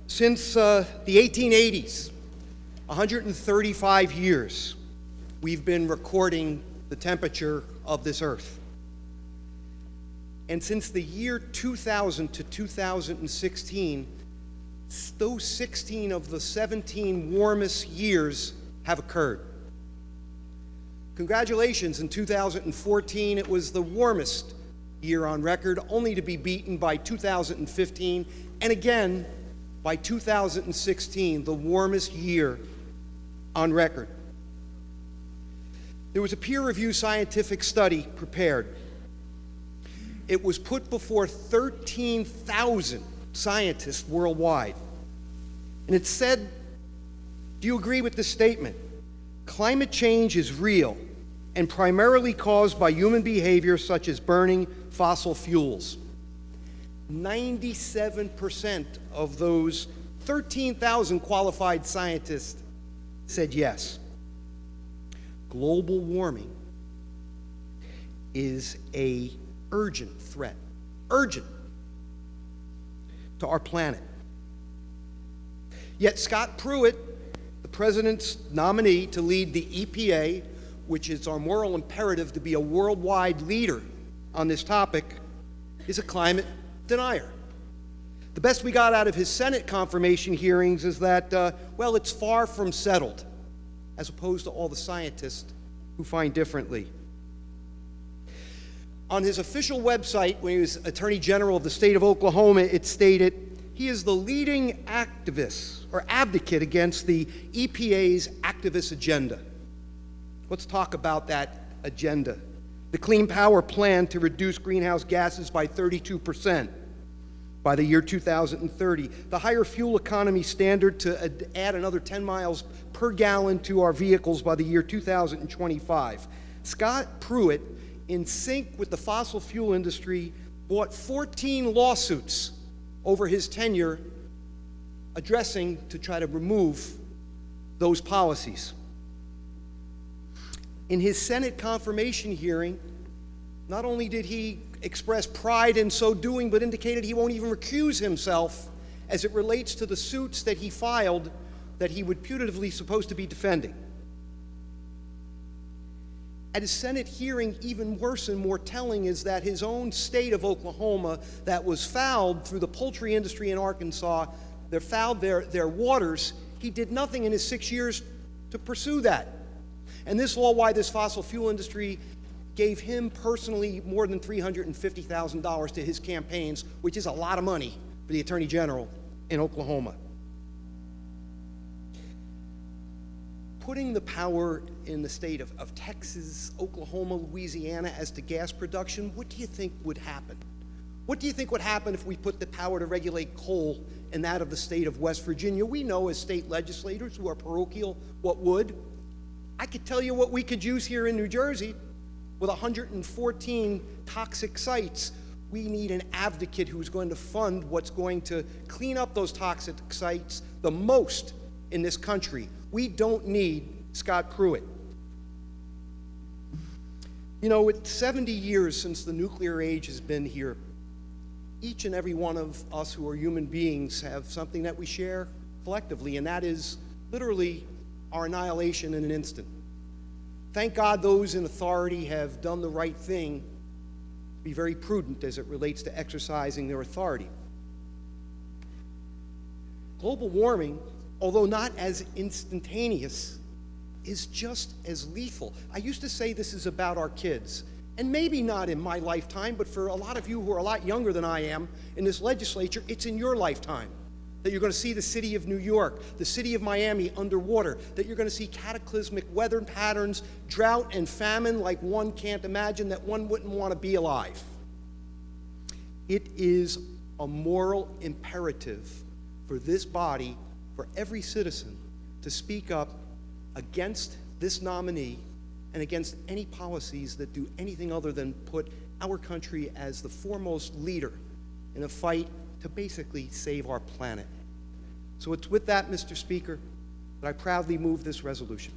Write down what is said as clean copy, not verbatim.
Since the 1880s, 135 years, we've been recording the temperature of this Earth. And since the year 2000 to 2016, those 16 of the 17 warmest years have occurred. Congratulations, in 2014 it was the warmest year on record, only to be beaten by 2015, and again by 2016, the warmest year on record. There was a peer-reviewed scientific study prepared. It was put before 13,000 scientists worldwide. And it said, do you agree with this statement? Climate change is real and primarily caused by human behavior such as burning fossil fuels. 97% of those 13,000 qualified scientists said yes. Global warming is an urgent threat, urgent, to our planet. Yet Scott Pruitt, the president's nominee to lead the EPA, which is our moral imperative to be a worldwide leader on this topic, is a climate denier. The best we got out of his Senate confirmation hearings is that, well, it's far from settled, as opposed to all the scientists who find differently. On his official website, when he was Attorney General of the state of Oklahoma, it stated, he is the leading activist or advocate against the EPA's activist agenda. Let's talk about that agenda. The Clean Power Plan to reduce greenhouse gases by 32% by the year 2030. The higher fuel economy standard to add another 10 miles per gallon to our vehicles by the year 2025. Scott Pruitt, in sync with the fossil fuel industry, brought 14 lawsuits over his tenure addressing to try to remove those policies. In his Senate confirmation hearing, not only did he express pride in so doing, but indicated he won't even recuse himself as it relates to the suits that he filed that he would putatively supposed to be defending. At his Senate hearing, even worse and more telling is that his own state of Oklahoma, that was fouled through the poultry industry in Arkansas, they fouled their waters, he did nothing in his 6 years to pursue that. And this law, why this fossil fuel industry gave him personally more than $350,000 to his campaigns, which is a lot of money for the Attorney General in Oklahoma. Putting the power in the state of Texas, Oklahoma, Louisiana as to gas production, what do you think would happen? What do you think would happen if we put the power to regulate coal in that of the state of West Virginia? We know as state legislators who are parochial what would. I could tell you what we could use here in New Jersey with 114 toxic sites. We need an advocate who's going to fund what's going to clean up those toxic sites the most in this country. We don't need Scott Pruitt. You know, it's 70 years since the nuclear age has been here. Each and every one of us who are human beings have something that we share collectively, and that is literally our annihilation in an instant. Thank God those in authority have done the right thing, be very prudent as it relates to exercising their authority. Global warming, although not as instantaneous, is just as lethal. I used to say this is about our kids, and maybe not in my lifetime, but for a lot of you who are a lot younger than I am in this legislature, it's in your lifetime that you're going to see the city of New York, the city of Miami underwater, that you're going to see cataclysmic weather patterns, drought and famine like one can't imagine, that one wouldn't want to be alive. It is a moral imperative for this body, for every citizen, to speak up against this nominee and against any policies that do anything other than put our country as the foremost leader in a fight to basically save our planet. So it's with that, Mr. Speaker, that I proudly move this resolution.